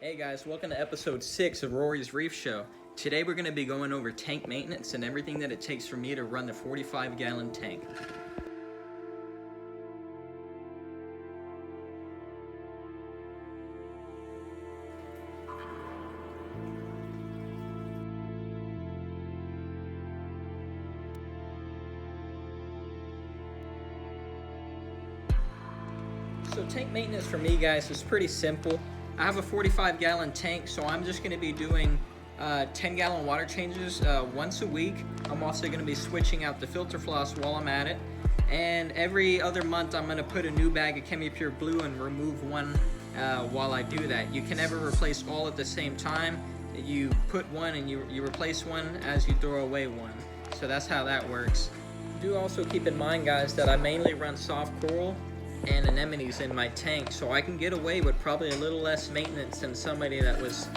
Hey guys, welcome to episode 6 of Rory's Reef Show. Today we're going to be going over tank maintenance and everything that it takes for me to run the 45-gallon tank. So tank maintenance for me, guys, is pretty simple. I have a 45-gallon tank, so I'm just going to be doing 10-gallon water changes once a week. I'm also going to be switching out the filter floss while I'm at it. And every other month, I'm going to put a new bag of Chemi Pure Blue and remove one while I do that. You can never replace all at the same time. You put one and you replace one as you throw away one. So that's how that works. Do also keep in mind, guys, that I mainly run soft coral and anemones in my tank, so I can get away with probably a little less maintenance than somebody that was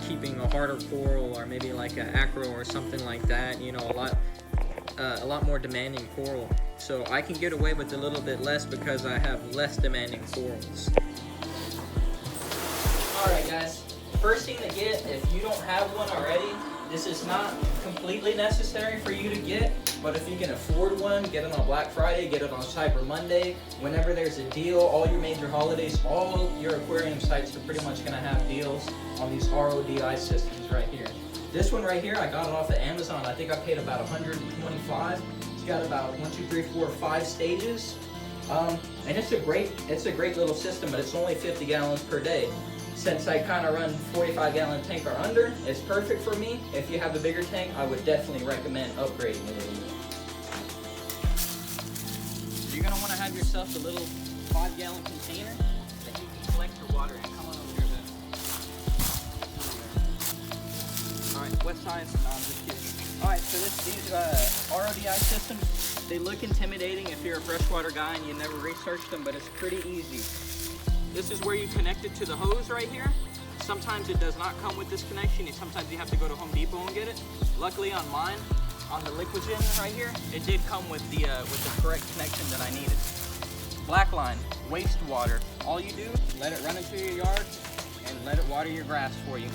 keeping a harder coral or maybe like an acro or something like that, you know, a lot more demanding coral. So I can get away with a little bit less because I have less demanding corals. Alright guys, first thing to get, if you don't have one already, this is not completely necessary for you to get, but if you can afford one, get it on Black Friday, get it on Cyber Monday. Whenever there's a deal, all your major holidays, all your aquarium sites are pretty much going to have deals on these RODI systems right here. This one right here, I got it off of Amazon. I think I paid about $125. It's got about 1, 2, 3, 4, 5 stages. And it's a great little system, but it's only 50 gallons per day. Since I kind of run 45-gallon tank or under, it's perfect for me. If you have a bigger tank, I would definitely recommend upgrading a little bit. You're going to want to have yourself a little 5-gallon container that you can collect your water in. Come on over here, Ben. Alright, wet science? No, I'm just kidding. Alright, so these RODI systems, they look intimidating if you're a freshwater guy and you never researched them, but it's pretty easy. This is where you connect it to the hose right here. Sometimes it does not come with this connection. Sometimes you have to go to Home Depot and get it. Luckily on mine, on the Liquigen right here, it did come with the correct connection that I needed. Black line, wastewater. All you do, let it run into your yard and let it water your grass for you.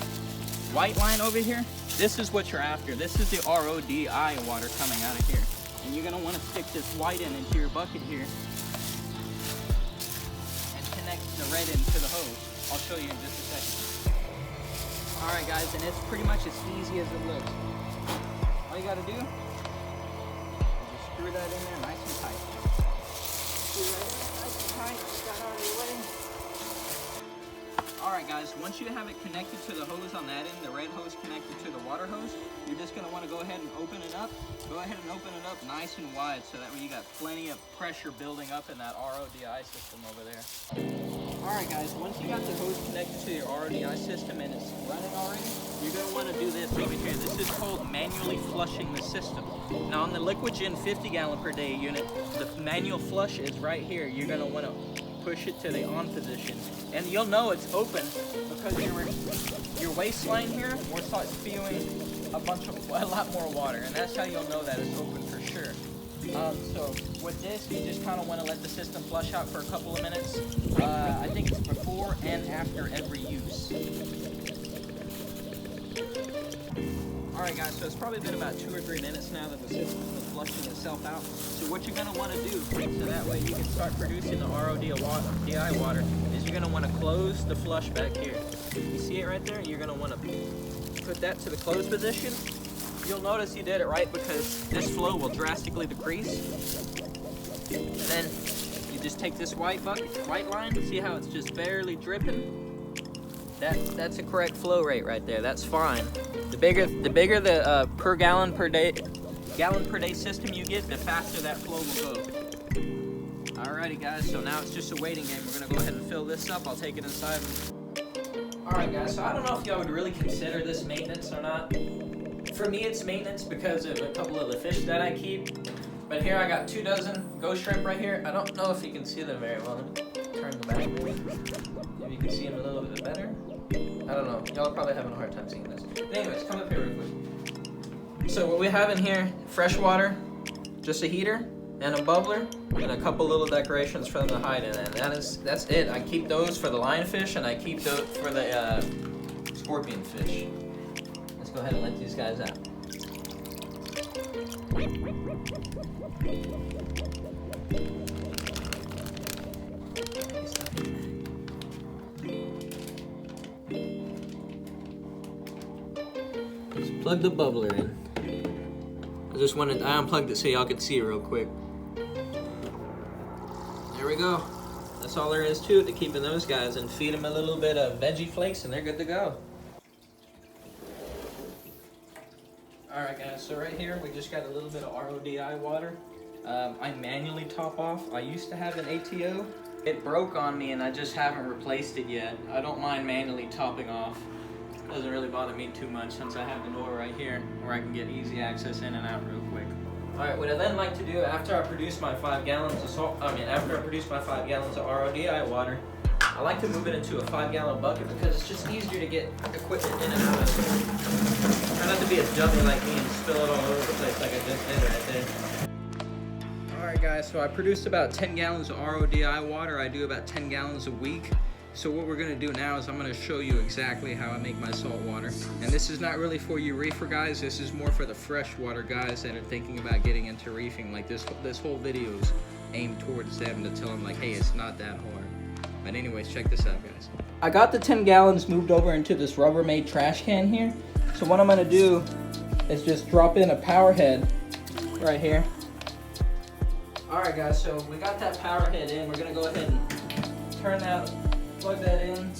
White line over here, this is what you're after. This is the RODI water coming out of here. And you're gonna wanna stick this white into your bucket here. The red into the hose. I'll show you in just a second. Alright guys, and it's pretty much as easy as it looks. All you gotta do is just screw that in there nice and tight. Screw that in there nice and tight. Got out of your way. Alright guys, once you have it connected to the hose on that end, the red hose connected to the water hose, you're just going to want to go ahead and open it up. Go ahead and open it up nice and wide so that way you got plenty of pressure building up in that RODI system over there. Alright guys, once you got the hose connected to your RODI system and it's running already, you're going to want to do this over here. This is called manually flushing the system. Now on the Liquigen 50-gallon per day unit, the manual flush is right here. You're going to want to push it to the on position. And you'll know it's open because your waistline here will start spewing a lot more water, and that's how you'll know that it's open for sure. So with this, you just kind of want to let the system flush out for a couple of minutes. I think it's before and after every use. Alright guys, so it's probably been about 2 or 3 minutes now that the system has been flushing itself out. So what you're going to want to do, so that way you can start producing the RODI water, is you're going to want to close the flush back here. You see it right there? You're going to want to put that to the closed position. You'll notice you did it right because this flow will drastically decrease. And then you just take this white line, see how it's just barely dripping? That's a correct flow rate right there. That's fine. The bigger the per gallon per day system you get, the faster that flow will go. Alrighty guys, so now it's just a waiting game. We're gonna go ahead and fill this up. I'll take it inside. Alright guys, so I don't know if y'all would really consider this maintenance or not. For me it's maintenance because of a couple of the fish that I keep. But here I got 2 dozen ghost shrimp right here. I don't know if you can see them very well. Let me turn them back. Maybe you can see them a little bit better. I don't know. Y'all are probably having a hard time seeing this. But anyways, come up here real quick. So what we have in here, fresh water, just a heater, and a bubbler, and a couple little decorations for them to hide in. And that's it. I keep those for the lionfish, and I keep those for the scorpion fish. Let's go ahead and let these guys out. Just plug the bubbler in. I unplugged it so y'all could see it real quick. There we go. That's all there is to it, to keeping those guys, and feed them a little bit of veggie flakes and they're good to go. Alright guys, so right here we just got a little bit of RODI water. I manually top off. I used to have an ATO. It broke on me and I just haven't replaced it yet. I don't mind manually topping off. Doesn't really bother me too much since I have the door right here where I can get easy access in and out real quick. Alright, what I then like to do after I produce my 5 gallons of RODI water, I like to move it into a 5-gallon bucket because it's just easier to get equipment in and out of it. Try not to be a dummy like me and spill it all over the place like I just did right there. Alright guys, so I produced about 10 gallons of RODI water. I do about 10 gallons a week. So what we're going to do now is I'm going to show you exactly how I make my salt water. And this is not really for you reefer guys, this is more for the freshwater guys that are thinking about getting into reefing. Like this whole video is aimed towards them to tell them like, hey, it's not that hard. But anyways, check this out guys. I got the 10 gallons moved over into this Rubbermaid trash can here. So what I'm going to do is just drop in a power head right here. Alright guys, so we got that power head in. We're going to go ahead and turn that, plug that in.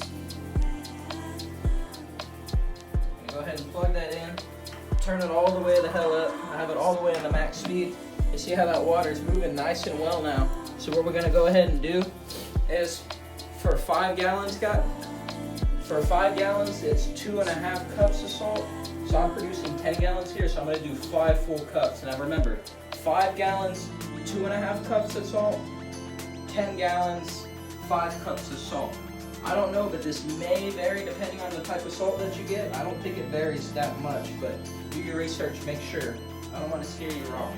Go ahead and plug that in. Turn it all the way the hell up. I have it all the way on the max speed. You see how that water is moving nice and well now. So what we're going to go ahead and do is for 5 gallons, for 5 gallons, it's 2.5 cups of salt. So I'm producing 10 gallons here, so I'm going to do 5 full cups. Now remember, 5 gallons, 2.5 cups of salt, 10 gallons, 5 cups of salt. I don't know, but this may vary depending on the type of salt that you get. I don't think it varies that much, but do your research, make sure. I don't want to steer you wrong.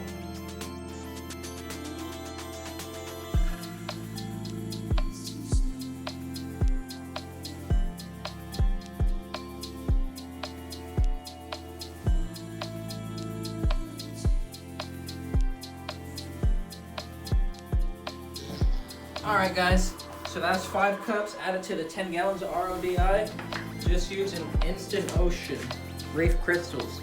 Alright guys, so that's 5 cups added to the 10 gallons of RODI. Just using Instant Ocean reef crystals.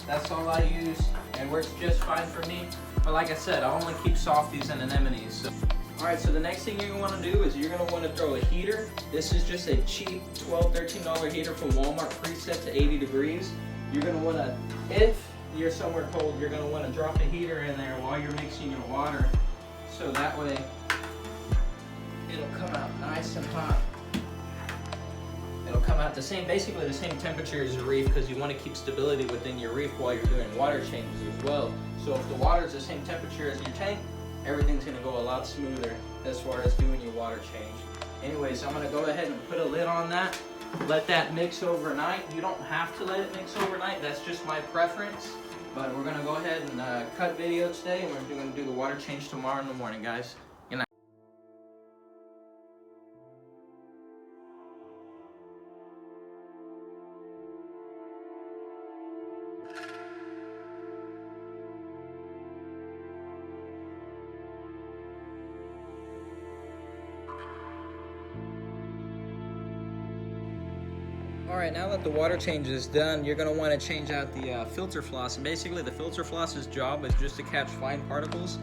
That's all I use and works just fine for me. But like I said, I only keep softies and anemones. So. Alright, so the next thing you're going to want to do is you're going to want to throw a heater. This is just a cheap $12, $13 heater from Walmart, preset to 80 degrees. You're going to want to, if you're somewhere cold, you're going to want to drop a heater in there while you're mixing your water. So that way it'll come out nice and hot. It'll come out basically the same temperature as the reef because you want to keep stability within your reef while you're doing water changes as well. So if the water is the same temperature as your tank, everything's going to go a lot smoother as far as doing your water change. Anyways, I'm going to go ahead and put a lid on that. Let that mix overnight. You don't have to let it mix overnight. That's just my preference. But we're going to go ahead and cut video today, and we're going to do the water change tomorrow in the morning, guys. Good night. Alright, now that the water change is done, you're going to want to change out the filter floss. And basically the filter floss's job is just to catch fine particles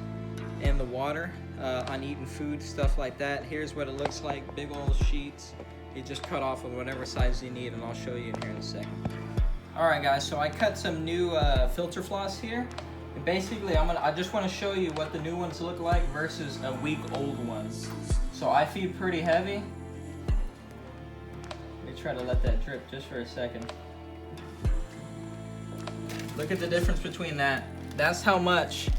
in the water, on eaten food, stuff like that. Here's what it looks like, big old sheets. You just cut off of whatever size you need, and I'll show you in here in a second. Alright guys, so I cut some new filter floss here. And basically I just want to show you what the new ones look like versus a week old ones. So I feed pretty heavy. Try to let that drip just for a second. Look at the difference between that. That's how much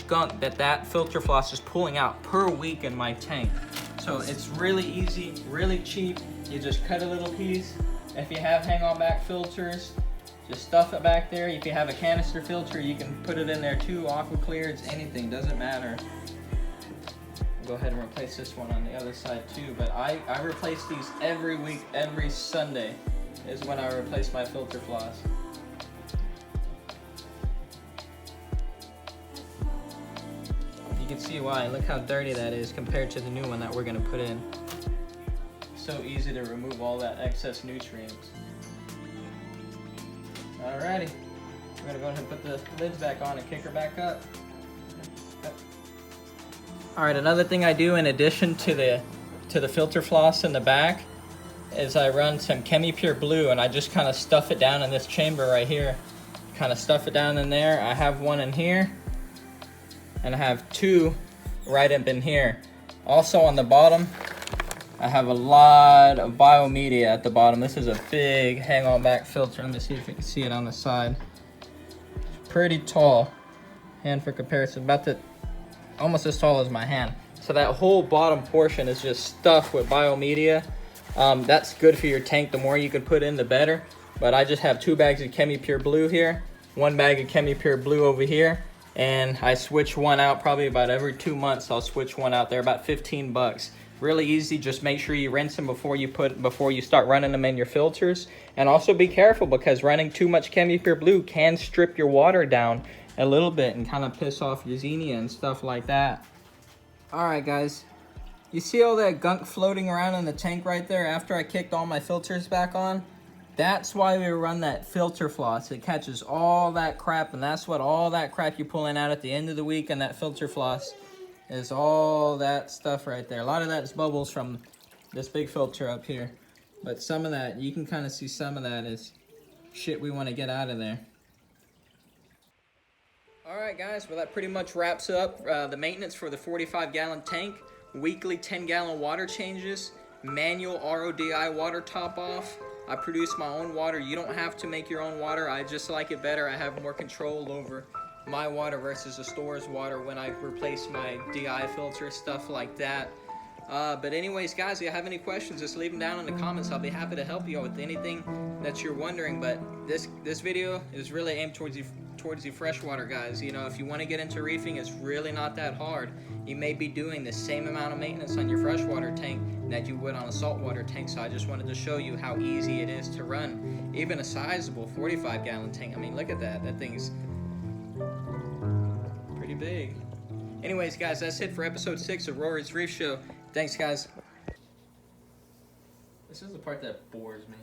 gunk that filter floss is pulling out per week in my tank. So it's really easy, really cheap. You just cut a little piece. If you have hang-on back filters, Just stuff it back there. If you have a canister filter, you can put it in there too. Aqua clear, it's anything, doesn't matter. Go ahead and replace this one on the other side too. But I replace these every week, every Sunday is when I replace my filter floss. You can see why. Look how dirty that is compared to the new one that we're gonna put in. So easy to remove all that excess nutrients. Alrighty, we're gonna go ahead and put the lids back on and kick her back up. Alright, another thing I do in addition to the filter floss in the back is I run some Chemi Pure Blue, and I just kind of stuff it down in this chamber right here. Kind of stuff it down in there. I have one in here, and I have two right up in here. Also on the bottom, I have a lot of biomedia at the bottom. This is a big hang on back filter. Let me see if you can see it on the side. It's pretty tall. Hand for comparison, almost as tall as my hand. So that whole bottom portion is just stuffed with biomedia. That's good for your tank. The more you can put in, the better. But I just have 2 bags of Chemi Pure Blue here, 1 bag of Chemi Pure Blue over here, and I switch one out probably about every 2 months. I'll switch one out. They're about 15 bucks. Really easy. Just make sure you rinse them before you start running them in your filters. And also be careful, because running too much Chemi Pure Blue can strip your water down a little bit and kind of piss off your xenia and stuff like that. Alright guys, you see all that gunk floating around in the tank right there after I kicked all my filters back on? That's why we run that filter floss. It catches all that crap, and that's what all that crap you're pulling out at the end of the week, and that filter floss is all that stuff right there. A lot of that is bubbles from this big filter up here, but some of that, you can kind of see some of that is shit we want to get out of there. Alright guys, well that pretty much wraps up the maintenance for the 45-gallon tank. Weekly 10-gallon water changes, manual RODI water top off. I produce my own water. You don't have to make your own water. I just like it better. I have more control over my water versus the store's water when I replace my DI filter, stuff like that. But anyways guys, if you have any questions, just leave them down in the comments. I'll be happy to help you with anything that you're wondering. But this video is really aimed towards you freshwater guys. You know, if you want to get into reefing, it's really not that hard. You may be doing the same amount of maintenance on your freshwater tank that you would on a saltwater tank. So I just wanted to show you how easy it is to run even a sizable 45-gallon tank. I mean, look at that. That thing's pretty big. Anyways guys, that's it for episode 6 of Rory's Reef Show. Thanks guys. This is the part that bores me.